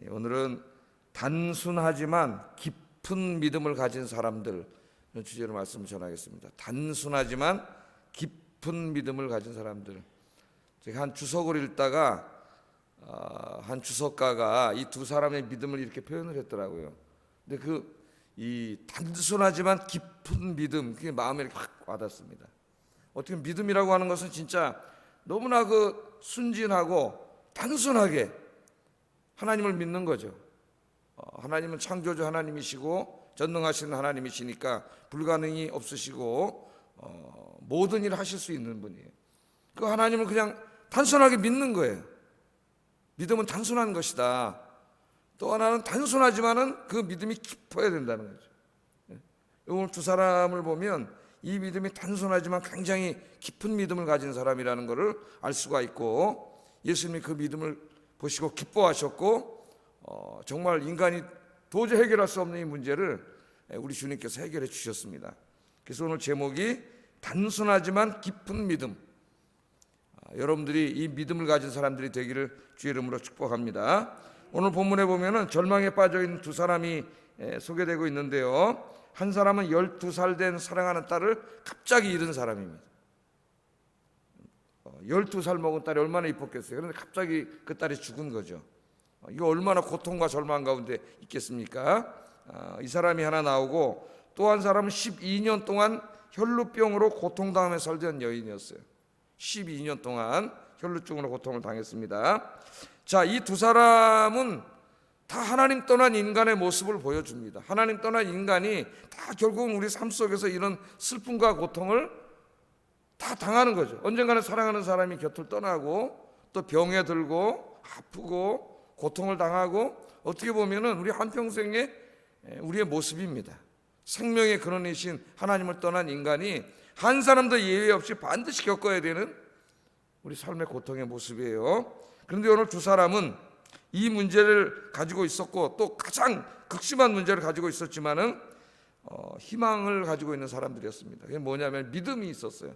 오늘은 단순하지만 깊은 믿음을 가진 사람들 주제로 말씀을 전하겠습니다. 단순하지만 깊은 믿음을 가진 사람들. 제가 한 주석을 읽다가 한 주석가가 이 두 사람의 믿음을 이렇게 표현을 했더라고요. 근데 이 단순하지만 깊은 믿음, 그게 마음에 이렇게 확 와닿습니다. 어떻게 믿음이라고 하는 것은 진짜 너무나 순진하고 단순하게 하나님을 믿는 거죠. 하나님은 창조주 하나님이시고 전능하신 하나님이시니까 불가능이 없으시고 모든 일을 하실 수 있는 분이에요. 그 하나님을 그냥 단순하게 믿는 거예요. 믿음은 단순한 것이다. 또 하나는 단순하지만은 그 믿음이 깊어야 된다는 거죠. 오늘 두 사람을 보면 이 믿음이 단순하지만 굉장히 깊은 믿음을 가진 사람이라는 것을 알 수가 있고, 예수님이 그 믿음을 보시고 기뻐하셨고 정말 인간이 도저히 해결할 수 없는 이 문제를 우리 주님께서 해결해 주셨습니다. 그래서 오늘 제목이 단순하지만 깊은 믿음. 여러분들이 이 믿음을 가진 사람들이 되기를 주의 이름으로 축복합니다. 오늘 본문에 보면은 절망에 빠져 있는 두 사람이 소개되고 있는데요. 한 사람은 12살 된 사랑하는 딸을 갑자기 잃은 사람입니다. 12살 먹은 딸이 얼마나 이뻤겠어요. 그런데 갑자기 그 딸이 죽은 거죠. 이거 얼마나 고통과 절망 가운데 있겠습니까? 이 사람이 하나 나오고, 또 한 사람은 12년 동안 혈루병으로 고통당하며 살던 여인이었어요. 12년 동안 혈루증으로 고통을 당했습니다. 자, 이 두 사람은 다 하나님 떠난 인간의 모습을 보여줍니다. 하나님 떠난 인간이 다 결국은 우리 삶 속에서 이런 슬픔과 고통을 다 당하는 거죠. 언젠가는 사랑하는 사람이 곁을 떠나고 또 병에 들고 아프고 고통을 당하고, 어떻게 보면은 우리 한평생의 우리의 모습입니다. 생명의 근원이신 하나님을 떠난 인간이 한 사람도 예외 없이 반드시 겪어야 되는 우리 삶의 고통의 모습이에요. 그런데 오늘 두 사람은 이 문제를 가지고 있었고, 또 가장 극심한 문제를 가지고 있었지만은 희망을 가지고 있는 사람들이었습니다. 그게 뭐냐면 믿음이 있었어요.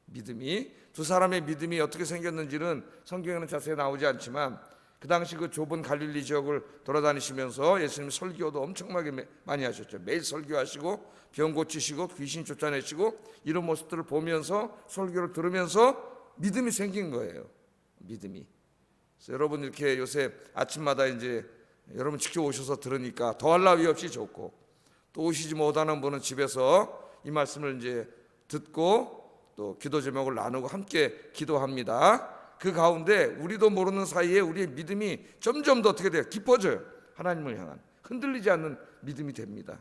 믿음이. 두 사람의 믿음이 어떻게 생겼는지는 성경에는 자세히 나오지 않지만, 그 당시 그 좁은 갈릴리 지역을 돌아다니시면서 예수님 설교도 엄청나게 많이 하셨죠. 매일 설교하시고 병 고치시고 귀신 쫓아내시고, 이런 모습들을 보면서 설교를 들으면서 믿음이 생긴 거예요. 믿음이. 그래서 여러분 이렇게 요새 아침마다 이제 여러분 직접 오셔서 들으니까 더할 나위 없이 좋고, 또 오시지 못하는 분은 집에서 이 말씀을 이제 듣고 또 기도 제목을 나누고 함께 기도합니다. 그 가운데 우리도 모르는 사이에 우리의 믿음이 점점 더 어떻게 돼요? 깊어져요. 하나님을 향한 흔들리지 않는 믿음이 됩니다.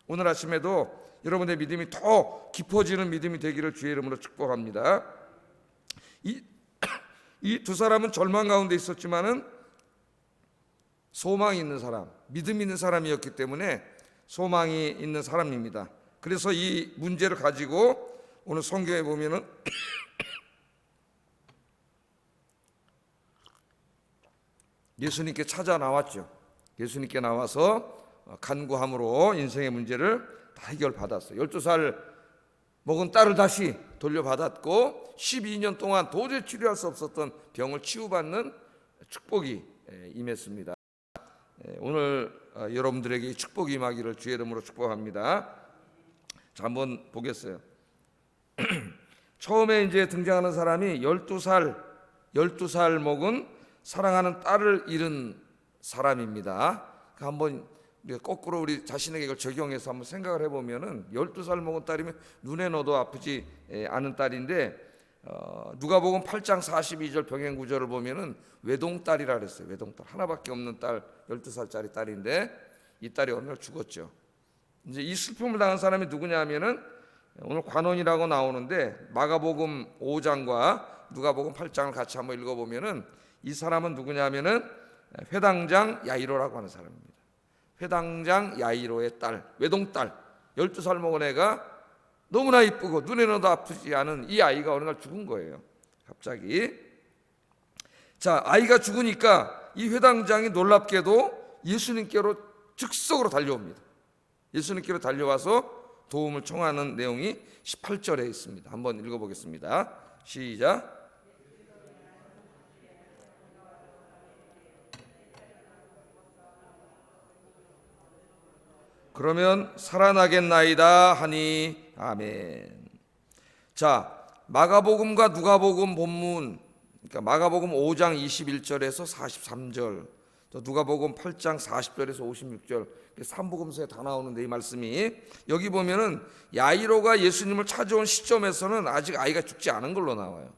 오늘 아침에도 여러분의 믿음이 더 깊어지는 믿음이 되기를 주의 이름으로 축복합니다. 이 두 사람은 절망 가운데 있었지만은 소망이 있는 사람, 믿음 있는 사람이었기 때문에 소망이 있는 사람입니다. 그래서 이 문제를 가지고 오늘 성경에 보면은 예수님께 찾아 나왔죠. 예수님께 나와서 간구함으로 인생의 문제를 다 해결받았어요. 12살 먹은 딸을 다시 돌려받았고, 12년 동안 도저히 치료할 수 없었던 병을 치유받는 축복이 임했습니다. 오늘 여러분들에게 축복이 임하기를 주의 이름으로 축복합니다. 자, 한번 보겠어요. 처음에 이제 등장하는 사람이 12살 먹은 사랑하는 딸을 잃은 사람입니다. 한번 거꾸로 우리 자신에게 이걸 적용해서 한번 생각을 해보면은 12살 먹은 딸이면 눈에 넣어도 아프지 않은 딸인데, 누가복음 8장 42절 병행구절을 보면은 외동딸이라 그랬어요. 외동딸, 하나밖에 없는 딸, 12살짜리 딸인데 이 딸이 어느 날 죽었죠. 이제 이 슬픔을 당한 사람이 누구냐 하면은 오늘 관원이라고 나오는데, 마가복음 5장과 누가복음 8장을 같이 한번 읽어보면은 이 사람은 누구냐 하면은 회당장 야이로라고 하는 사람입니다. 회당장 야이로의 딸, 외동딸, 12살 먹은 애가 너무나 이쁘고 눈에 넣어도 아프지 않은 이 아이가 어느 날 죽은 거예요. 갑자기. 자, 아이가 죽으니까 이 회당장이 놀랍게도 예수님께로 즉석으로 달려옵니다. 예수님께로 달려와서 도움을 청하는 내용이 18절에 있습니다. 한번 읽어보겠습니다. 시작. 그러면 살아나겠나이다 하니 아멘. 자, 마가복음과 누가복음 본문, 그러니까 마가복음 5장 21절에서 43절, 또 누가복음 8장 40절에서 56절, 삼복음서에 다 나오는데 이 말씀이 여기 보면은 야이로가 예수님을 찾아온 시점에서는 아직 아이가 죽지 않은 걸로 나와요.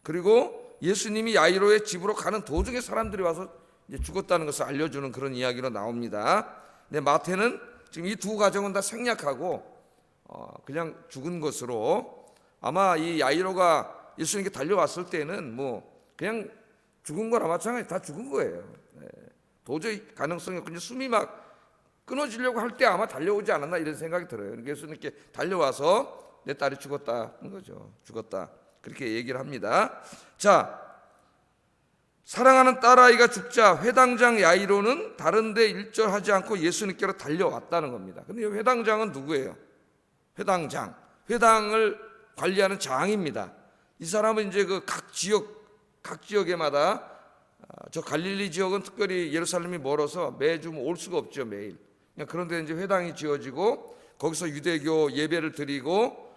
그리고 예수님이 야이로의 집으로 가는 도중에 사람들이 와서 이제 죽었다는 것을 알려주는 그런 이야기로 나옵니다. 근데 마태는 지금 이 두 가정은 다 생략하고 그냥 죽은 것으로, 아마 이 야이로가 예수님께 달려왔을 때는 뭐 그냥 죽은 거나 마찬가지 다 죽은 거예요. 도저히 가능성이 없고 숨이 막 끊어지려고 할 때 아마 달려오지 않았나 이런 생각이 들어요. 예수님께 달려와서 내 딸이 죽었다는 거죠. 죽었다 그렇게 얘기를 합니다. 자, 사랑하는 딸아이가 죽자 회당장 야이로는 다른 데 일절하지 않고 예수님께로 달려왔다는 겁니다. 근데 이 회당장은 누구예요? 회당장, 회당을 관리하는 장입니다. 이 사람은 이제 그 각 지역에마다, 저 갈릴리 지역은 특별히 예루살렘이 멀어서 매주 올 수가 없죠, 매일. 그런데 이제 회당이 지어지고 거기서 유대교 예배를 드리고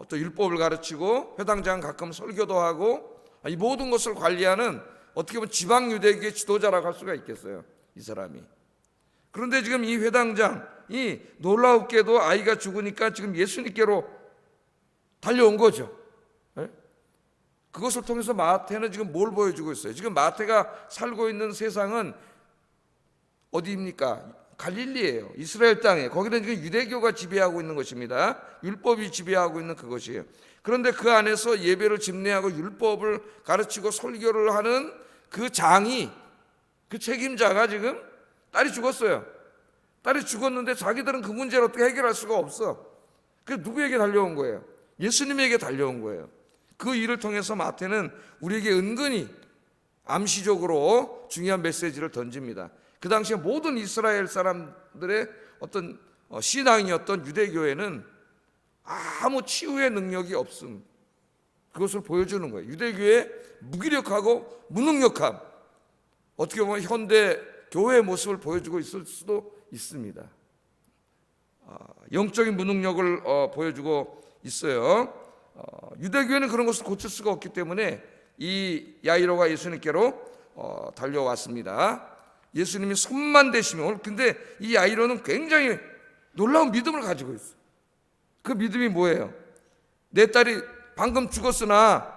또 율법을 가르치고 회당장 가끔 설교도 하고, 이 모든 것을 관리하는 어떻게 보면 지방 유대교의 지도자라고 할 수가 있겠어요, 이 사람이. 그런데 지금 이 회당장이 놀라웠게도 아이가 죽으니까 지금 예수님께로 달려온 거죠. 그것을 통해서 마태는 지금 뭘 보여주고 있어요? 지금 마태가 살고 있는 세상은 어디입니까? 갈릴리예요. 이스라엘 땅에. 거기는 지금 유대교가 지배하고 있는 것입니다. 율법이 지배하고 있는 그것이에요. 그런데 그 안에서 예배를 집례하고 율법을 가르치고 설교를 하는 그 장이, 그 책임자가 지금 딸이 죽었어요. 딸이 죽었는데 자기들은 그 문제를 어떻게 해결할 수가 없어. 그래서 누구에게 달려온 거예요? 예수님에게 달려온 거예요. 그 일을 통해서 마태는 우리에게 은근히 암시적으로 중요한 메시지를 던집니다. 그 당시에 모든 이스라엘 사람들의 어떤 신앙이었던 유대교에는 아무 치유의 능력이 없음, 그것을 보여주는 거예요. 유대교의 무기력하고 무능력함, 어떻게 보면 현대 교회의 모습을 보여주고 있을 수도 있습니다. 영적인 무능력을 보여주고 있어요. 유대교회는 그런 것을 고칠 수가 없기 때문에 이 야이로가 예수님께로 달려왔습니다. 예수님이 손만 대시면, 근데 이 야이로는 굉장히 놀라운 믿음을 가지고 있어요. 그 믿음이 뭐예요? 내 딸이 방금 죽었으나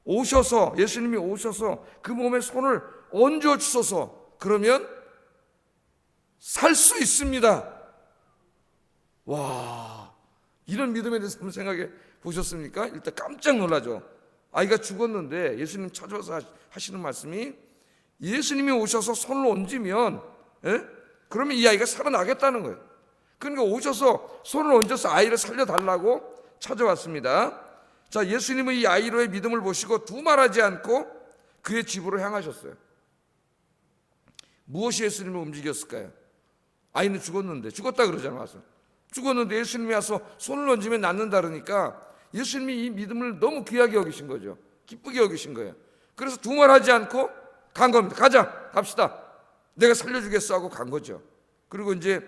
오셔서, 예수님이 오셔서 그 몸에 손을 얹어 주소서, 그러면 살 수 있습니다. 와, 이런 믿음에 대해서 한번 생각해 보셨습니까? 일단 깜짝 놀라죠. 아이가 죽었는데 예수님 찾아와서 하시는 말씀이, 예수님이 오셔서 손을 얹으면, 그러면 이 아이가 살아나겠다는 거예요. 그러니까 오셔서 손을 얹어서 아이를 살려달라고 찾아왔습니다. 자, 예수님은 이 야이로의 믿음을 보시고 두말하지 않고 그의 집으로 향하셨어요. 무엇이 예수님을 움직였을까요? 아이는 죽었는데, 죽었다 그러잖아요. 와서 죽었는데 예수님이 와서 손을 얹으면 낫는다 그러니까 예수님이 이 믿음을 너무 귀하게 여기신 거죠. 기쁘게 여기신 거예요. 그래서 두말하지 않고 간 겁니다. 가자, 갑시다, 내가 살려주겠어 하고 간 거죠. 그리고 이제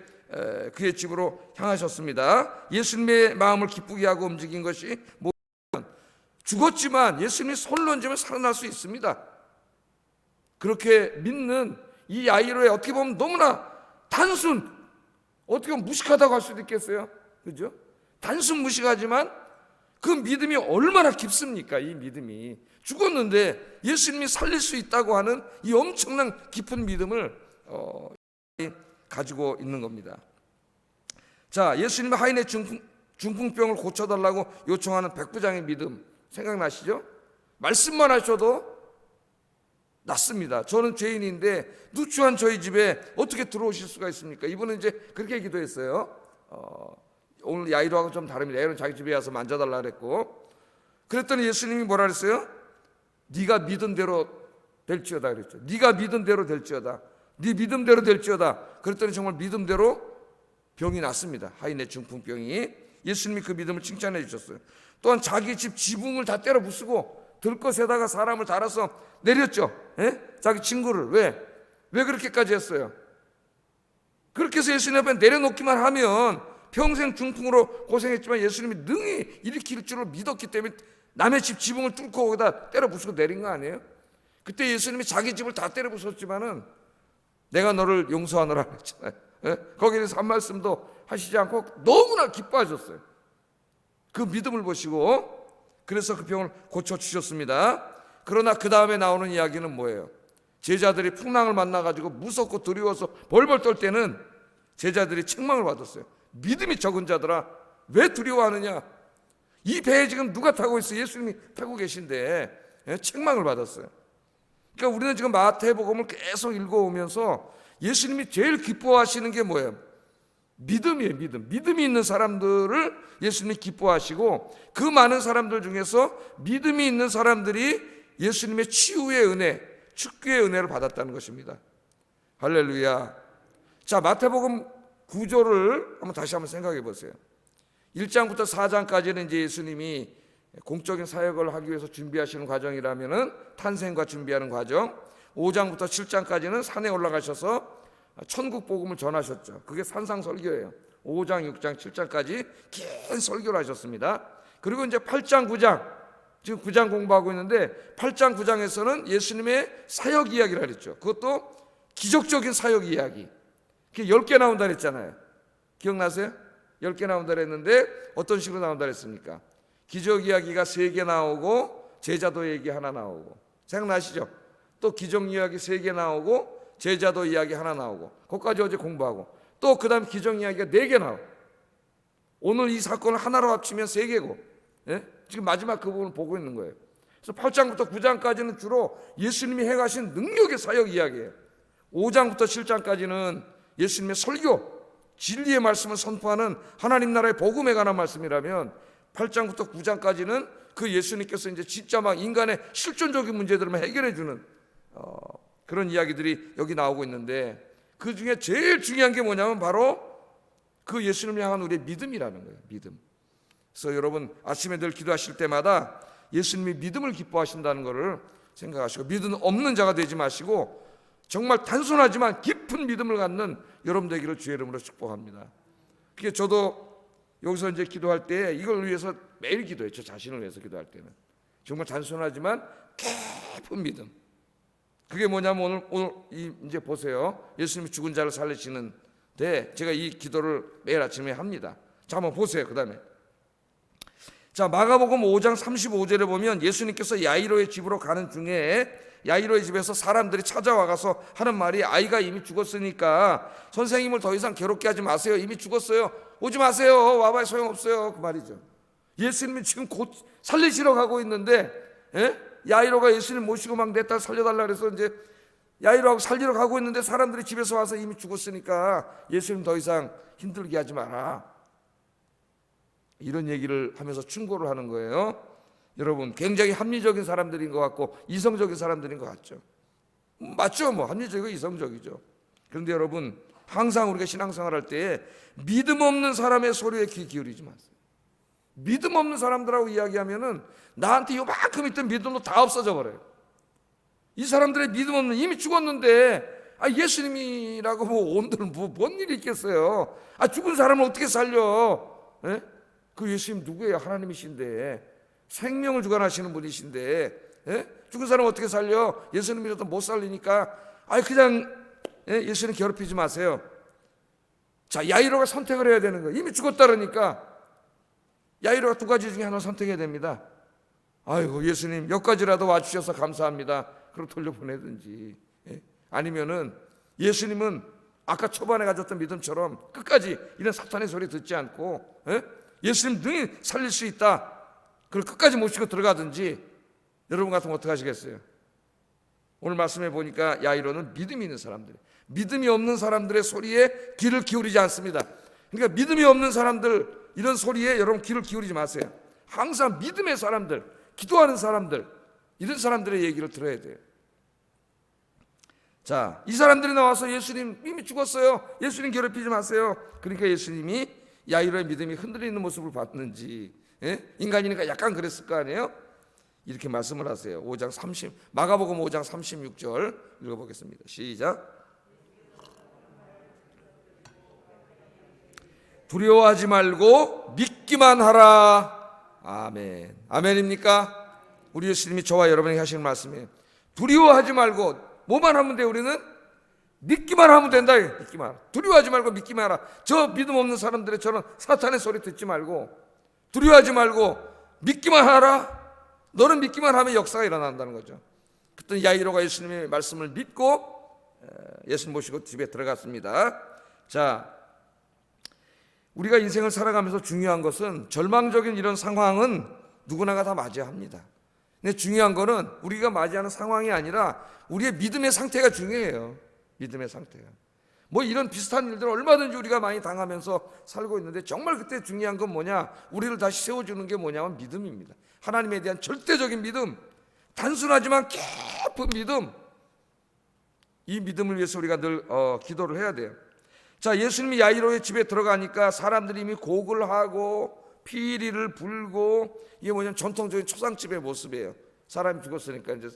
그의 집으로 향하셨습니다. 예수님의 마음을 기쁘게 하고 움직인 것이 뭐냐면, 죽었지만 예수님이 손을 얹으면 살아날 수 있습니다. 그렇게 믿는 이 야이로의 어떻게 보면 너무나 단순, 어떻게 보면 무식하다고 할 수도 있겠어요. 그죠? 단순 무식하지만 그 믿음이 얼마나 깊습니까? 이 믿음이 죽었는데 예수님이 살릴 수 있다고 하는 이 엄청난 깊은 믿음을 가지고 있는 겁니다. 자, 예수님이 하인의 중풍병을 고쳐달라고 요청하는 백부장의 믿음 생각나시죠? 말씀만 하셔도 낫습니다. 저는 죄인인데 누추한 저희 집에 어떻게 들어오실 수가 있습니까? 이분은 이제 그렇게 기도했어요. 오늘 야이로하고 좀 다릅니다. 야이로는 자기 집에 와서 만져달라 그랬고, 그랬더니 예수님이 뭐라 그랬어요? 네가 믿은 대로 될지어다 그랬죠. 네가 믿은 대로 될지어다. 네 믿음대로 될지어다. 그랬더니 정말 믿음대로 병이 났습니다. 하인의 중풍병이. 예수님이 그 믿음을 칭찬해 주셨어요. 또한 자기 집 지붕을 다 때려 부수고 들것에다가 사람을 달아서 내렸죠. 자기 친구를. 왜 그렇게까지 했어요? 그렇게 해서 예수님 앞에 내려놓기만 하면 평생 중풍으로 고생했지만 예수님이 능히 일으킬 줄을 믿었기 때문에 남의 집 지붕을 뚫고 거기다 때려 부수고 내린 거 아니에요? 그때 예수님이 자기 집을 다 때려 부쉈지만은 내가 너를 용서하노라 했잖아요. 거기에 대해서 한 말씀도 하시지 않고 너무나 기뻐하셨어요. 그 믿음을 보시고 그래서 그 병을 고쳐주셨습니다. 그러나 그 다음에 나오는 이야기는 뭐예요? 제자들이 풍랑을 만나가지고 무섭고 두려워서 벌벌 떨 때는 제자들이 책망을 받았어요. 믿음이 적은 자들아 왜 두려워하느냐? 이 배에 지금 누가 타고 있어? 예수님이 타고 계신데 책망을 받았어요. 그러니까 우리는 지금 마태복음을 계속 읽어오면서 예수님이 제일 기뻐하시는 게 뭐예요? 믿음이에요. 믿음이 있는 사람들을 예수님이 기뻐하시고 그 많은 사람들 중에서 믿음이 있는 사람들이 예수님의 치유의 은혜, 축구의 은혜를 받았다는 것입니다. 할렐루야. 자, 마태복음 구조를 다시 한번 생각해 보세요. 1장부터 4장까지는 이제 예수님이 공적인 사역을 하기 위해서 준비하시는 과정이라면은 탄생과 준비하는 과정, 5장부터 7장까지는 산에 올라가셔서 천국 복음을 전하셨죠. 그게 산상설교예요. 5장, 6장, 7장까지 긴 설교를 하셨습니다. 그리고 이제 8장, 9장, 지금 9장 공부하고 있는데 8장, 9장에서는 예수님의 사역 이야기를 하랬죠. 그것도 기적적인 사역 이야기. 그게 10개 나온다 그랬잖아요. 기억나세요? 10개 나온다 그랬는데 어떤 식으로 나온다 그랬습니까? 기적 이야기가 3개 나오고 제자도 얘기 하나 나오고, 생각나시죠? 또 기적 이야기 3개 나오고 제자도 이야기 하나 나오고, 그것까지 어제 공부하고, 또 그 다음 기적 이야기가 4개 나오고, 오늘 이 사건을 하나로 합치면 3개고, 지금 마지막 그 부분을 보고 있는 거예요. 그래서 8장부터 9장까지는 주로 예수님이 행하신 능력의 사역 이야기예요. 5장부터 7장까지는 예수님의 설교, 진리의 말씀을 선포하는 하나님 나라의 복음에 관한 말씀이라면 8장부터 9장까지는 그 예수님께서 이제 진짜 막 인간의 실존적인 문제들만 해결해 주는 그런 이야기들이 여기 나오고 있는데, 그 중에 제일 중요한 게 뭐냐면 바로 그 예수님을 향한 우리의 믿음이라는 거예요. 믿음. 그래서 여러분 아침에 늘 기도하실 때마다 예수님이 믿음을 기뻐하신다는 것을 생각하시고, 믿음 없는 자가 되지 마시고 정말 단순하지만 깊은 믿음을 갖는 여러분 되기를 주의 이름으로 축복합니다. 그게 저도 여기서 이제 기도할 때 이걸 위해서 매일 기도해요. 저 자신을 위해서 기도할 때는 정말 단순하지만 깊은 믿음. 그게 뭐냐면 오늘 이제 보세요. 예수님이 죽은 자를 살리시는데 제가 이 기도를 매일 아침에 합니다. 자, 한번 보세요. 그 다음에 자, 마가복음 5장 35절에 보면 예수님께서 야이로의 집으로 가는 중에 야이로의 집에서 사람들이 찾아와가서 하는 말이, 아이가 이미 죽었으니까 선생님을 더 이상 괴롭게 하지 마세요. 이미 죽었어요. 오지 마세요. 와봐야 소용없어요. 그 말이죠. 예수님이 지금 곧 살리시러 가고 있는데 야이로가 예수님 모시고 막 내 딸 살려달라 그래서 이제 야이로하고 살리러 가고 있는데 사람들이 집에서 와서 이미 죽었으니까 예수님 더 이상 힘들게 하지 마라, 이런 얘기를 하면서 충고를 하는 거예요. 여러분 굉장히 합리적인 사람들인 것 같고 이성적인 사람들인 것 같죠. 맞죠? 뭐 합리적이고 이성적이죠. 그런데 여러분 항상 우리가 신앙생활할 때 믿음 없는 사람의 소리에 귀 기울이지 마세요. 믿음 없는 사람들하고 이야기하면은 나한테 요만큼 있던 믿음도 다 없어져 버려요. 이 사람들의 믿음 없는, 이미 죽었는데 예수님이라고 온들 뭔 일이 있겠어요. 죽은 사람을 어떻게 살려? 그 예수님 누구예요? 하나님이신데, 생명을 주관하시는 분이신데 죽은 사람 어떻게 살려? 예수님이라도 못 살리니까 그냥 예수님 괴롭히지 마세요. 자, 야이로가 선택을 해야 되는 거예요. 이미 죽었다 그러니까 야이로가 2가지 중에 하나 선택해야 됩니다. 아이고 예수님 여기까지라도 와주셔서 감사합니다, 그럼 돌려보내든지, 아니면은 예수님은 아까 초반에 가졌던 믿음처럼 끝까지 이런 사탄의 소리 듣지 않고 예수님 능히 살릴 수 있다, 그걸 끝까지 모시고 들어가든지. 여러분 같으면 어떻게 하시겠어요? 오늘 말씀해 보니까 야이로는 믿음이 있는 사람들, 믿음이 없는 사람들의 소리에 귀를 기울이지 않습니다. 그러니까 믿음이 없는 사람들 이런 소리에 여러분 귀를 기울이지 마세요. 항상 믿음의 사람들, 기도하는 사람들, 이런 사람들의 얘기를 들어야 돼요. 자, 이 사람들이 나와서 예수님 이미 죽었어요, 예수님 괴롭히지 마세요. 그러니까 예수님이 야이로의 믿음이 흔들리는 모습을 봤는지, 인간이니까 약간 그랬을 거 아니에요? 이렇게 말씀을 하세요. 마가복음 5장 36절 읽어보겠습니다. 시작. 두려워하지 말고 믿기만 하라. 아멘. 아멘입니까? 우리 예수님이 저와 여러분에게 하시는 말씀이에요. 두려워하지 말고 뭐만 하면 돼? 우리는 믿기만 하면 된다. 믿기만 하라. 두려워하지 말고 믿기만 하라. 저 믿음 없는 사람들의 저런 사탄의 소리 듣지 말고 두려워하지 말고 믿기만 하라. 너는 믿기만 하면 역사가 일어난다는 거죠. 그때 야이로가 예수님의 말씀을 믿고 예수님 모시고 집에 들어갔습니다. 자, 우리가 인생을 살아가면서 중요한 것은 절망적인 이런 상황은 누구나가 다 맞이해야 합니다. 근데 중요한 거는 우리가 맞이하는 상황이 아니라 우리의 믿음의 상태가 중요해요. 믿음의 상태가. 뭐 이런 비슷한 일들 얼마든지 우리가 많이 당하면서 살고 있는데 정말 그때 중요한 건 뭐냐? 우리를 다시 세워주는 게 뭐냐면 믿음입니다. 하나님에 대한 절대적인 믿음, 단순하지만 깊은 믿음. 이 믿음을 위해서 우리가 늘 기도를 해야 돼요. 자, 예수님이 야이로의 집에 들어가니까 사람들이 이미 곡을 하고 피리를 불고, 이게 뭐냐면 전통적인 초상집의 모습이에요. 사람이 죽었으니까 이제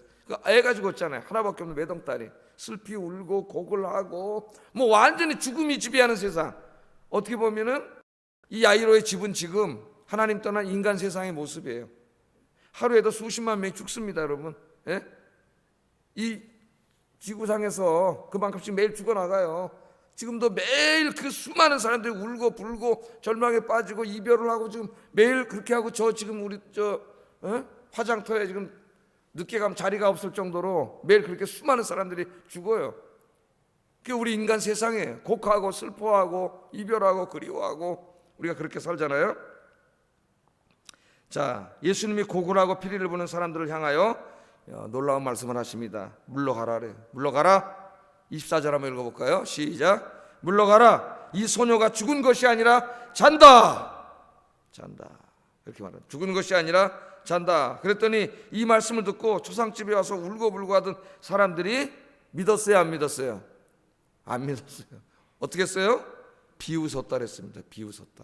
애가 죽었잖아요. 하나밖에 없는 외동딸이 슬피 울고 곡을 하고, 뭐 완전히 죽음이 지배하는 세상. 어떻게 보면은 이 야이로의 집은 지금 하나님 떠난 인간 세상의 모습이에요. 하루에도 수십만 명이 죽습니다, 여러분. 예? 이 지구상에서 그만큼씩 매일 죽어나가요. 지금도 매일 그 수많은 사람들이 울고 불고 절망에 빠지고 이별을 하고 지금 매일 그렇게 하고, 저 지금 우리 화장터에 지금 늦게 가면 자리가 없을 정도로 매일 그렇게 수많은 사람들이 죽어요. 그게 우리 인간 세상이에요. 곡하고 슬퍼하고 이별하고 그리워하고 우리가 그렇게 살잖아요. 자, 예수님이 곡을 하고 피리를 부는 사람들을 향하여 놀라운 말씀을 하십니다. 물러가라래. 물러가라. 24절 한번 읽어볼까요? 시작. 물러가라. 이 소녀가 죽은 것이 아니라 잔다. 잔다. 이렇게 말합니다. 죽은 것이 아니라 잔다. 그랬더니 이 말씀을 듣고 초상집에 와서 울고불고 하던 사람들이 믿었어요, 안 믿었어요? 안 믿었어요. 어떻게 했어요? 비웃었다 그랬습니다. 비웃었다.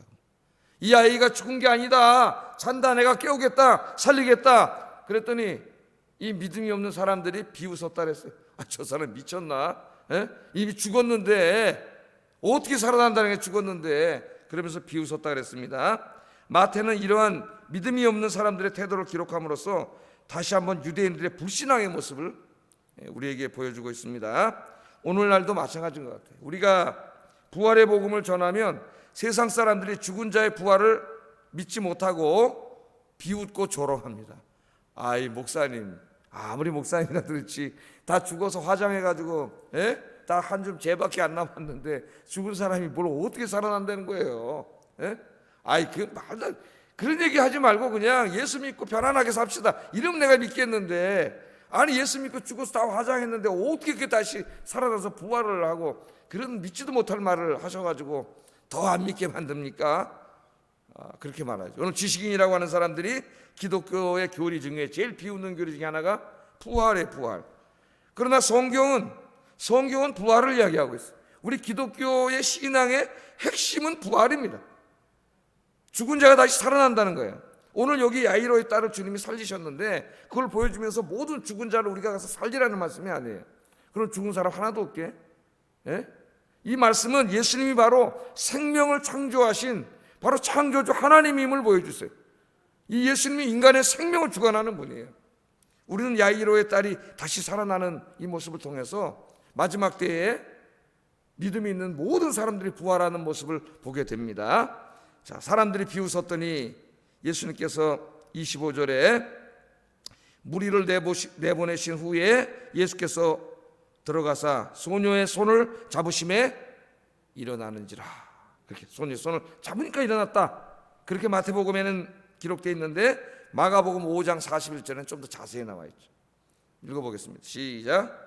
이 아이가 죽은 게 아니다. 잔다. 내가 깨우겠다. 살리겠다. 그랬더니 이 믿음이 없는 사람들이 비웃었다 그랬어요. 아, 저 사람 미쳤나? 에? 이미 죽었는데 어떻게 살아난다는 게 죽었는데, 그러면서 비웃었다 그랬습니다. 마태는 이러한 믿음이 없는 사람들의 태도를 기록함으로써 다시 한번 유대인들의 불신앙의 모습을 우리에게 보여주고 있습니다. 오늘날도 마찬가지인 것 같아요. 우리가 부활의 복음을 전하면 세상 사람들이 죽은 자의 부활을 믿지 못하고 비웃고 조롱합니다. 아이 목사님, 아무리 목사님이라 그렇지 다 죽어서 화장해가지고 다 한 줌 죄밖에 안 남았는데 죽은 사람이 뭘 어떻게 살아난다는 거예요? 아이 그 말도 그런 얘기 하지 말고 그냥 예수 믿고 편안하게 삽시다. 이러면 내가 믿겠는데, 아니 예수 믿고 죽어서 다 화장했는데 어떻게 그 다시 살아나서 부활을 하고 그런 믿지도 못할 말을 하셔가지고 더 안 믿게 만듭니까? 그렇게 말하죠. 오늘 지식인이라고 하는 사람들이 기독교의 교리 중에 제일 비웃는 교리 중에 하나가 부활의 부활. 그러나 성경은 부활을 이야기하고 있어요. 우리 기독교의 신앙의 핵심은 부활입니다. 죽은 자가 다시 살아난다는 거예요. 오늘 여기 야이로의 딸을 주님이 살리셨는데 그걸 보여주면서 모든 죽은 자를 우리가 가서 살리라는 말씀이 아니에요. 그럼 죽은 사람 하나도 없게. 이 말씀은 예수님이 바로 생명을 창조하신 바로 창조주 하나님임을 보여주세요. 이 예수님이 인간의 생명을 주관하는 분이에요. 우리는 야이로의 딸이 다시 살아나는 이 모습을 통해서 마지막 때에 믿음이 있는 모든 사람들이 부활하는 모습을 보게 됩니다. 자, 사람들이 비웃었더니 예수님께서 25절에 무리를 내보내신 후에 예수께서 들어가사 소녀의 손을 잡으심에 일어나는지라. 그렇게 소녀의 손을 잡으니까 일어났다. 그렇게 마태복음에는 기록되어 있는데 마가복음 5장 41절에는 좀 더 자세히 나와 있죠. 읽어보겠습니다. 시작.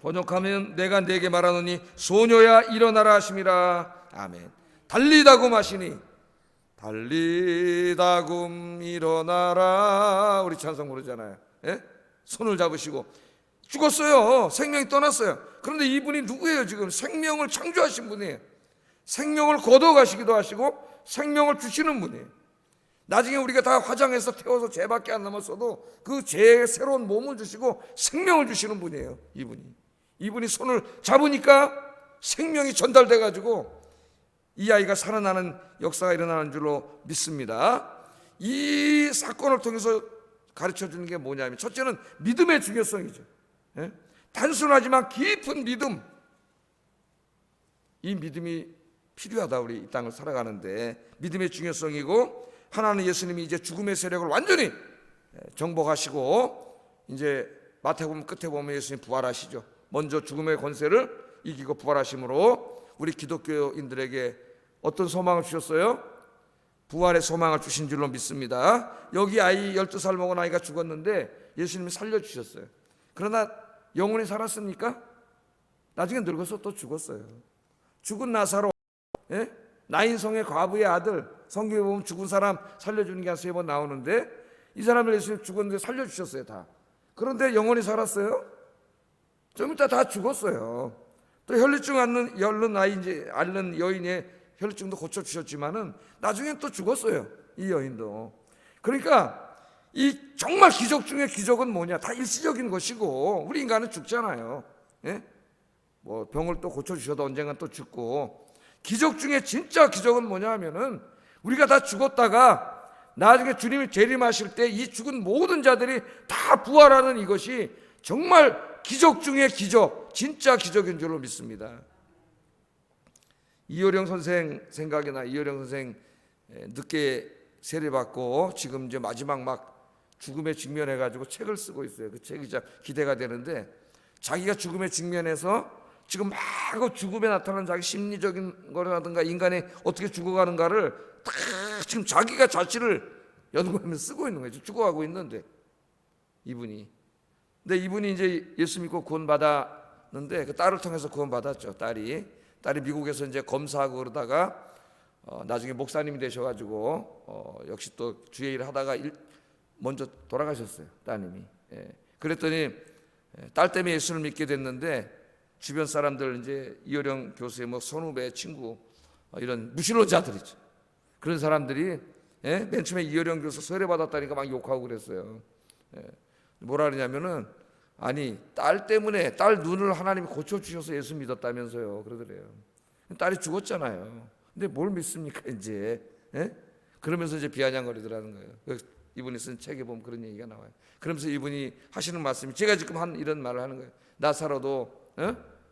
번역하면 내가 네게 말하노니 소녀야 일어나라 하심이라. 아멘. 달리다금 하시니 달리다금 일어나라. 우리 찬송 부르잖아요. 손을 잡으시고 죽었어요. 생명이 떠났어요. 그런데 이분이 누구예요? 지금 생명을 창조하신 분이에요. 생명을 거둬가시기도 하시고 생명을 주시는 분이에요. 나중에 우리가 다 화장해서 태워서 죄밖에 안 남았어도 그 죄의 새로운 몸을 주시고 생명을 주시는 분이에요. 이분이 손을 잡으니까 생명이 전달돼 가지고 이 아이가 살아나는 역사가 일어나는 줄로 믿습니다. 이 사건을 통해서 가르쳐주는 게 뭐냐면, 첫째는 믿음의 중요성이죠. 예? 단순하지만 깊은 믿음, 이 믿음이 필요하다. 우리 이 땅을 살아가는데 믿음의 중요성이고, 하나는 예수님이 이제 죽음의 세력을 완전히 정복하시고, 이제 마태복음 끝에 보면 예수님 부활하시죠. 먼저 죽음의 권세를 이기고 부활하심으로 우리 기독교인들에게 어떤 소망을 주셨어요? 부활의 소망을 주신 줄로 믿습니다. 여기 아이 12살 먹은 아이가 죽었는데 예수님이 살려주셨어요. 그러나 영혼이 살았습니까? 나중에 늙어서 또 죽었어요. 죽은 나사로, 예? 나인성의 과부의 아들, 성경에 보면 죽은 사람 살려주는 게 한 3번 나오는데, 이 사람을 예수님 죽었는데 살려주셨어요. 다. 그런데 영혼이 살았어요? 좀 이따 다 죽었어요. 또 혈류증 앓는 여인의 혈류증도 고쳐주셨지만은 나중엔 또 죽었어요. 이 여인도. 그러니까 이 정말 기적 중에 기적은 뭐냐? 다 일시적인 것이고, 우리 인간은 죽잖아요. 예? 뭐 병을 또 고쳐주셔도 언젠간 또 죽고, 기적 중에 진짜 기적은 뭐냐 하면은, 우리가 다 죽었다가 나중에 주님이 재림하실 때 이 죽은 모든 자들이 다 부활하는, 이것이 정말 기적 중에 기적, 진짜 기적인 줄로 믿습니다. 이효령 선생 생각이나, 이효령 선생 늦게 세례받고 지금 이제 마지막 막 죽음에 직면해 가지고 책을 쓰고 있어요. 그 책이 진짜 기대가 되는데, 자기가 죽음에 직면해서 지금 막 죽음에 나타나는 자기 심리적인 거라든가 인간이 어떻게 죽어가는가를 다 지금 자기가 자신을 연구하면서 쓰고 있는 거예요. 죽어가고 있는데 이분이. 근데 이분이 이제 예수 믿고 구원 받았는데, 그 딸을 통해서 구원 받았죠. 딸이 미국에서 이제 검사하고 그러다가 나중에 목사님이 되셔가지고 역시 또 주의 일을 하다가 먼저 돌아가셨어요. 따님이. 예. 그랬더니 딸 때문에 예수를 믿게 됐는데, 주변 사람들, 이제 이효령 교수의 뭐 선후배 친구, 이런 무신론자들이죠. 그런 사람들이, 예? 맨 처음에 이효령 교수 세례 받았다니까 막 욕하고 그랬어요. 예. 뭐라 그러냐면은, 아니 딸 때문에, 딸 눈을 하나님이 고쳐주셔서 예수 믿었다면서요. 그러더래요. 딸이 죽었잖아요. 근데 뭘 믿습니까 이제? 예? 그러면서 이제 비아냥거리더라는 거예요. 이분이 쓴 책에 보면 그런 얘기가 나와요. 그러면서 이분이 하시는 말씀이, 제가 지금 한 이런 말을 하는 거예요. 나 살아도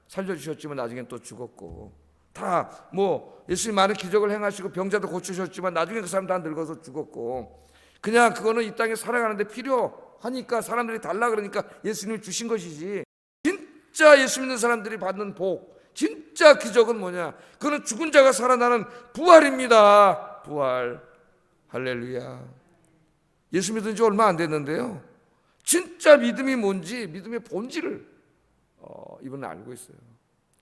살려주셨지만 나중엔 또 죽었고, 다 뭐 예수님 많은 기적을 행하시고 병자도 고치셨지만 나중에 그 사람 다 늙어서 죽었고, 그냥 그거는 이 땅에 살아가는데 필요하니까 사람들이 달라 그러니까 예수님이 주신 것이지, 진짜 예수 믿는 사람들이 받는 복, 진짜 기적은 뭐냐? 그거는 죽은 자가 살아나는 부활입니다. 부활. 할렐루야. 예수 믿은 지 얼마 안 됐는데요, 진짜 믿음이 뭔지, 믿음의 본질을 이분은 알고 있어요.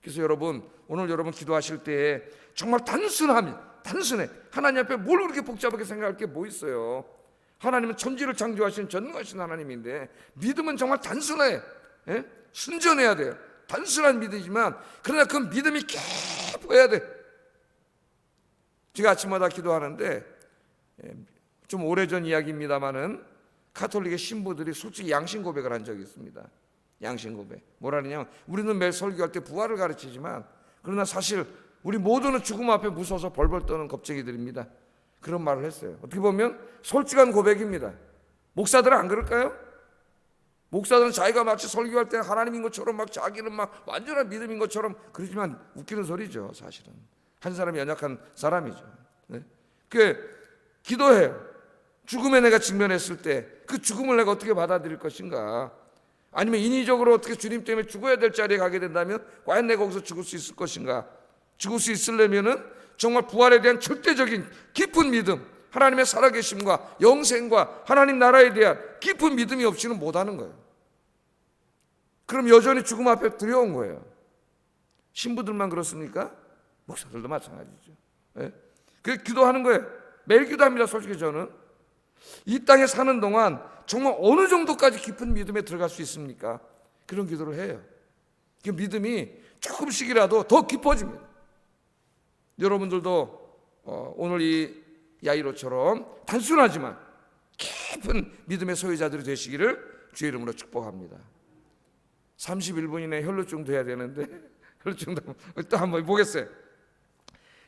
그래서 여러분, 오늘 여러분 기도하실 때 정말 단순해. 하나님 앞에 뭘 그렇게 복잡하게 생각할 게 뭐 있어요? 하나님은 천지를 창조하신 전능하신 하나님인데, 믿음은 정말 단순해. 예? 순전해야 돼요. 단순한 믿음이지만, 그러나 그 믿음이 깊어야 돼. 제가 아침마다 기도하는데, 좀 오래전 이야기입니다만은, 가톨릭의 신부들이 솔직히 양심 고백을 한 적이 있습니다. 양심 고백. 뭐라 그러냐면, 우리는 매일 설교할 때 부활을 가르치지만, 그러나 사실 우리 모두는 죽음 앞에 무서워서 벌벌 떠는 겁쟁이들입니다. 그런 말을 했어요. 어떻게 보면 솔직한 고백입니다. 목사들은 안 그럴까요? 목사들은 자기가 마치 설교할 때 하나님인 것처럼 막 자기는 막 완전한 믿음인 것처럼 그러지만 웃기는 소리죠. 사실은 한 사람이 연약한 사람이죠. 네? 기도해요. 죽음에 내가 직면했을 때 그 죽음을 내가 어떻게 받아들일 것인가? 아니면 인위적으로 어떻게 주님 때문에 죽어야 될 자리에 가게 된다면 과연 내가 거기서 죽을 수 있을 것인가? 죽을 수 있으려면은 정말 부활에 대한 절대적인 깊은 믿음, 하나님의 살아계심과 영생과 하나님 나라에 대한 깊은 믿음이 없이는 못하는 거예요. 그럼 여전히 죽음 앞에 두려운 거예요. 신부들만 그렇습니까? 목사들도 마찬가지죠. 네? 그래서 기도하는 거예요. 매일 기도합니다. 솔직히 저는 이 땅에 사는 동안 정말 어느 정도까지 깊은 믿음에 들어갈 수 있습니까? 그런 기도를 해요. 그 믿음이 조금씩이라도 더 깊어집니다. 여러분들도 오늘 이 야이로처럼 단순하지만 깊은 믿음의 소유자들이 되시기를 주의 이름으로 축복합니다. 31분 이내 혈루증 돼야 되는데 혈루증 또 한번 보겠어요.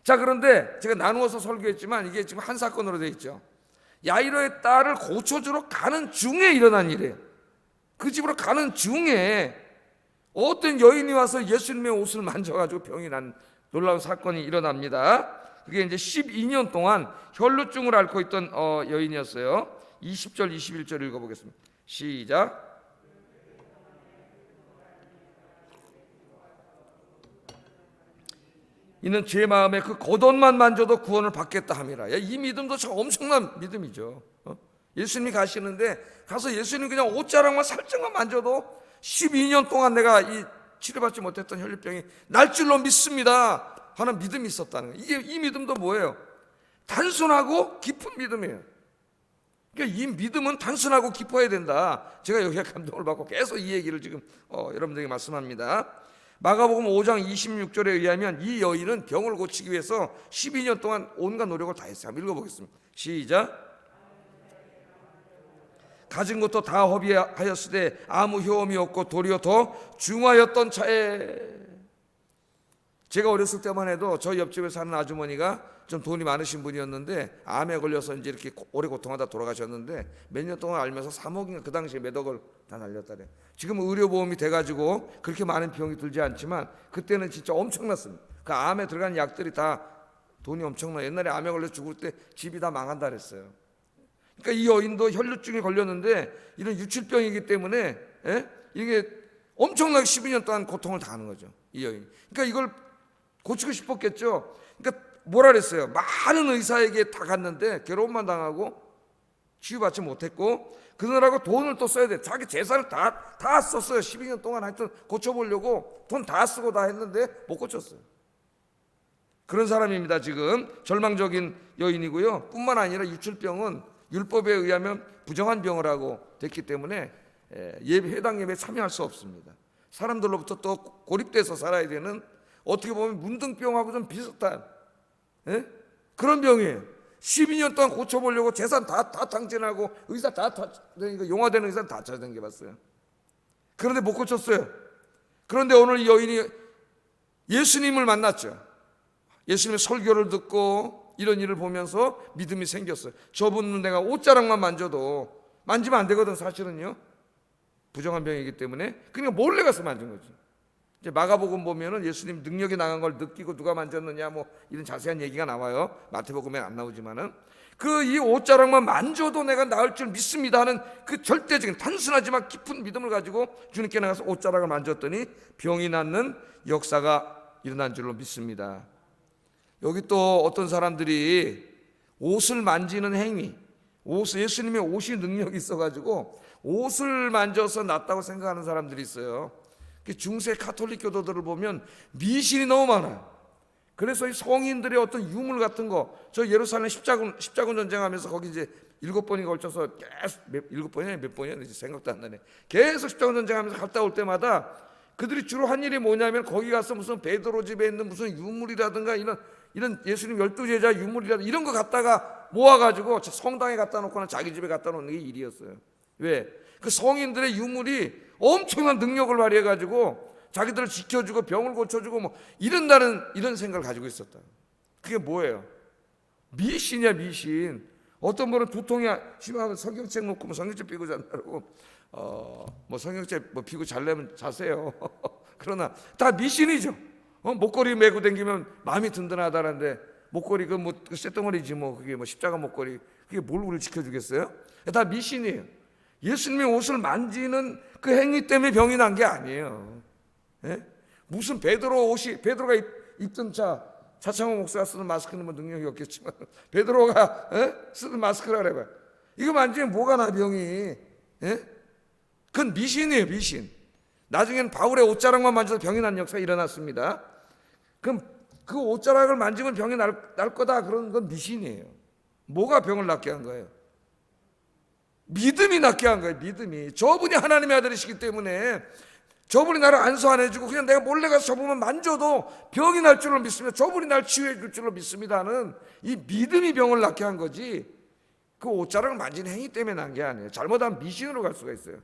자, 그런데 제가 나누어서 설교했지만 이게 지금 한 사건으로 되어 있죠. 야이로의 딸을 고쳐주러 가는 중에 일어난 일이에요. 그 집으로 가는 중에 어떤 여인이 와서 예수님의 옷을 만져가지고 병이 난 놀라운 사건이 일어납니다. 그게 이제 12년 동안 혈루증을 앓고 있던 여인이었어요. 20절 21절 읽어보겠습니다. 시작. 이는 제 마음에 그 겉옷만 만져도 구원을 받겠다 함이라. 이 믿음도 참 엄청난 믿음이죠. 예수님이 가시는데 가서 예수님 그냥 옷자락만 살짝만 만져도 12년 동안 내가 이 치료받지 못했던 혈류병이 날 줄로 믿습니다 하는 믿음이 있었다는 거예요. 이 믿음도 뭐예요? 단순하고 깊은 믿음이에요. 그러니까 이 믿음은 단순하고 깊어야 된다. 제가 여기에 감동을 받고 계속 이 얘기를 지금 여러분들에게 말씀합니다. 마가복음 5장 26절에 의하면 이 여인은 병을 고치기 위해서 12년 동안 온갖 노력을 다했어요. 한번 읽어보겠습니다. 시작. 가진 것도 다 허비하였으되 아무 효험이 없고 도리어 더 중하였던 차에. 제가 어렸을 때만 해도 저희 옆집에 사는 아주머니가 좀 돈이 많으신 분이었는데 암에 걸려서 이제 이렇게 오래 고통하다 돌아가셨는데 몇 년 동안 알면서 3억인가 그 당시에 몇 억을 다 날렸다래. 지금 의료보험이 돼가지고 그렇게 많은 비용이 들지 않지만 그때는 진짜 엄청났습니다. 그 암에 들어간 약들이 다 돈이 엄청나. 옛날에 암에 걸려 죽을 때 집이 다 망한다 그랬어요. 그러니까 이 여인도 혈루증에 걸렸는데 이런 유출병이기 때문에 이게 엄청나게 12년 동안 고통을 당하는 거죠. 이 여인. 그러니까 이걸 고치고 싶었겠죠. 그러니까 뭐라 그랬어요? 많은 의사에게 다 갔는데 괴로움만 당하고 치유받지 못했고 그러느라고 돈을 또 써야 돼. 자기 재산을 다 썼어요. 12년 동안 하여튼 고쳐보려고 돈 다 쓰고 다 했는데 못 고쳤어요. 그런 사람입니다. 지금 절망적인 여인이고요. 뿐만 아니라 유출병은 율법에 의하면 부정한 병을 하고 됐기 때문에 해당 예배에 참여할 수 없습니다. 사람들로부터 또 고립돼서 살아야 되는 어떻게 보면 문둥병하고 좀 비슷한 그런 병이에요. 12년 동안 고쳐보려고 재산 다 탕진하고 의사 다 용화되는 의사 다 찾아다녀봤어요. 그런데 못 고쳤어요. 그런데 오늘 이 여인이 예수님을 만났죠. 예수님의 설교를 듣고 이런 일을 보면서 믿음이 생겼어요. 저분은 내가 옷자락만 만져도 만지면 안 되거든 사실은요. 부정한 병이기 때문에. 그러니까 몰래 가서 만진 거지. 이제 마가복음 보면은 예수님 능력이 나간 걸 느끼고 누가 만졌느냐 뭐 이런 자세한 얘기가 나와요. 마태복음에 안 나오지만은 그 이 옷자락만 만져도 내가 나을 줄 믿습니다 하는 그 절대적인 단순하지만 깊은 믿음을 가지고 주님께 나가서 옷자락을 만졌더니 병이 낫는 역사가 일어난 줄로 믿습니다. 여기 또 어떤 사람들이 옷을 만지는 행위, 예수님의 옷이 능력이 있어가지고 옷을 만져서 낫다고 생각하는 사람들이 있어요. 중세 가톨릭 교도들을 보면 미신이 너무 많아요. 그래서 이 성인들의 어떤 유물 같은 거, 저 예루살렘 십자군 전쟁하면서 거기 이제 7번이 걸쳐서 계속 7번이냐 몇 번이냐 이제 생각도 안 나네. 계속 십자군 전쟁하면서 갔다 올 때마다 그들이 주로 한 일이 뭐냐면 거기 가서 무슨 베드로 집에 있는 무슨 유물이라든가 이런 예수님 12제자 유물이라든가 이런 거 갖다가 모아가지고 성당에 갖다 놓거나 자기 집에 갖다 놓는 게 일이었어요. 왜? 그 성인들의 유물이 엄청난 능력을 발휘해가지고 자기들을 지켜주고 병을 고쳐주고 뭐 이런 생각을 가지고 있었다. 그게 뭐예요? 미신이야 미신. 어떤 분은 두통이 심하면 성경책 놓고 뭐 성경책 피고 잔다고 뭐 성경책 뭐 피고 잘려면 자세요. 그러나 다 미신이죠. 목걸이 메고 다니면 마음이 든든하다는데 목걸이 그 쇳덩어리지 뭐 그게 뭐 십자가 목걸이 그게 뭘 우리를 지켜주겠어요? 다 미신이에요. 예수님의 옷을 만지는 그 행위 때문에 병이 난 게 아니에요. 무슨 베드로가 입던 차창호 목사가 쓰는 마스크는 뭐 능력이 없겠지만 베드로가 쓰는 마스크라 그래봐요. 이거 만지면 뭐가 나 병이? 그건 미신이에요 미신. 나중에는 바울의 옷자락만 만져서 병이 난 역사가 일어났습니다. 그럼 그 옷자락을 만지면 병이 날 거다 그런 건 미신이에요. 뭐가 병을 낫게 한 거예요? 믿음이 낫게 한 거예요. 믿음이. 저분이 하나님의 아들이시기 때문에 저분이 나를 안수 안 해주고 그냥 내가 몰래 가서 저분만 만져도 병이 날 줄로 믿습니다. 저분이 날 치유해 줄 줄로 믿습니다는 이 믿음이 병을 낫게 한 거지 그 옷자락을 만지는 행위 때문에 난 게 아니에요. 잘못하면 미신으로 갈 수가 있어요.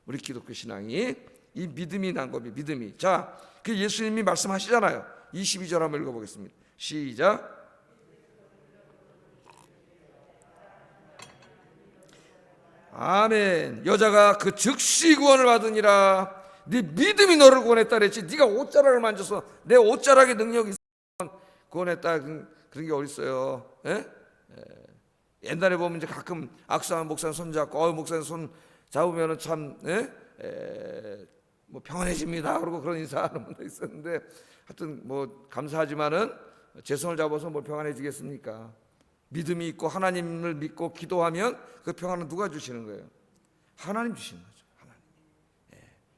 우리 기독교 신앙이. 이 믿음이 난 겁니다. 믿음이. 자, 그 예수님이 말씀하시잖아요. 22절 한번 읽어보겠습니다. 시작. 아멘. 여자가 그 즉시 구원을 받으니라. 네 믿음이 너를 구원했다 그랬지. 네가 옷자락을 만져서 내 옷자락에 능력이 있으면 구원했다 그런 게 어딨어요. 예? 옛날에 보면 이제 가끔 악수하면 목사님 손 잡고 목사님 손 잡으면은 참 뭐 평안해집니다 그러고 그런 인사하는 분도 있었는데, 하여튼 뭐 감사하지만은 제 손을 잡아서 뭘 평안해지겠습니까? 믿음이 있고 하나님을 믿고 기도하면 그 평안은 누가 주시는 거예요? 하나님 주시는 거죠. 하나님.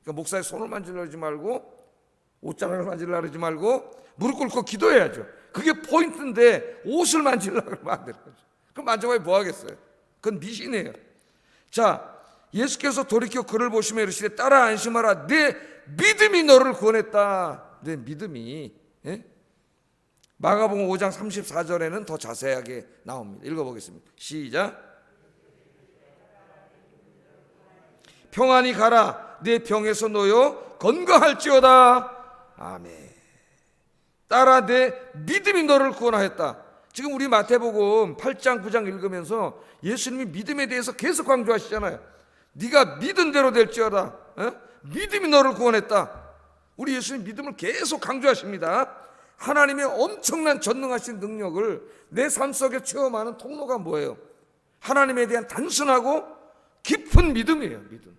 그러니까 목사의 손을 만지려 하지 말고 옷자락을 만지려 하지 말고 무릎 꿇고 기도해야죠. 그게 포인트인데 옷을 만지려고 하면 안 되는 거죠. 그럼 만져봐야 뭐 하겠어요? 그건 미신이에요. 자, 예수께서 돌이켜 그를 보시며 이르시되 따라 안심하라. 내 믿음이 너를 구원했다. 내 믿음이. 마가복음 5장 34절에는 더 자세하게 나옵니다. 읽어보겠습니다. 시작. 평안히 가라. 내 병에서 놓여 건강할지어다. 아멘. 따라 내 믿음이 너를 구원하였다. 지금 우리 마태복음 8장 9장 읽으면서 예수님이 믿음에 대해서 계속 강조하시잖아요. 네가 믿은 대로 될지어다. 믿음이 너를 구원했다. 우리 예수님 믿음을 계속 강조하십니다. 하나님의 엄청난 전능하신 능력을 내 삶 속에 체험하는 통로가 뭐예요? 하나님에 대한 단순하고 깊은 믿음이에요. 믿음.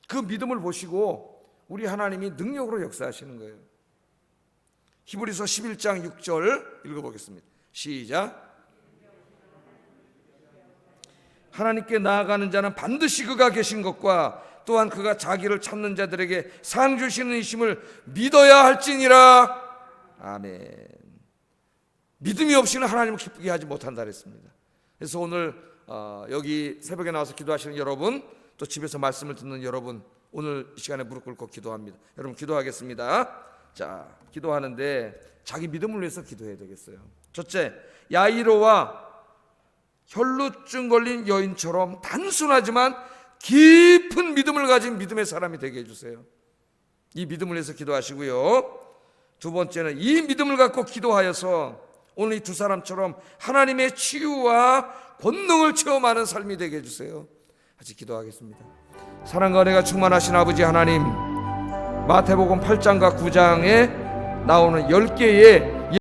그 믿음을 보시고 우리 하나님이 능력으로 역사하시는 거예요. 히브리서 11장 6절 읽어보겠습니다. 시작. 하나님께 나아가는 자는 반드시 그가 계신 것과 또한 그가 자기를 찾는 자들에게 상 주시는 이심을 믿어야 할지니라. 아멘. 믿음이 없이는 하나님을 기쁘게 하지 못한다 그랬습니다. 그래서 오늘 여기 새벽에 나와서 기도하시는 여러분, 또 집에서 말씀을 듣는 여러분, 오늘 이 시간에 무릎 꿇고 기도합니다. 여러분 기도하겠습니다. 자, 기도하는데 자기 믿음을 위해서 기도해야 되겠어요. 첫째, 야이로와 혈루증 걸린 여인처럼 단순하지만 깊은 믿음을 가진 믿음의 사람이 되게 해주세요. 이 믿음을 위해서 기도하시고요. 두 번째는 이 믿음을 갖고 기도하여서 오늘 이 두 사람처럼 하나님의 치유와 권능을 체험하는 삶이 되게 해주세요. 같이 기도하겠습니다. 사랑과 은혜가 충만하신 아버지 하나님, 마태복음 8장과 9장에 나오는 10개의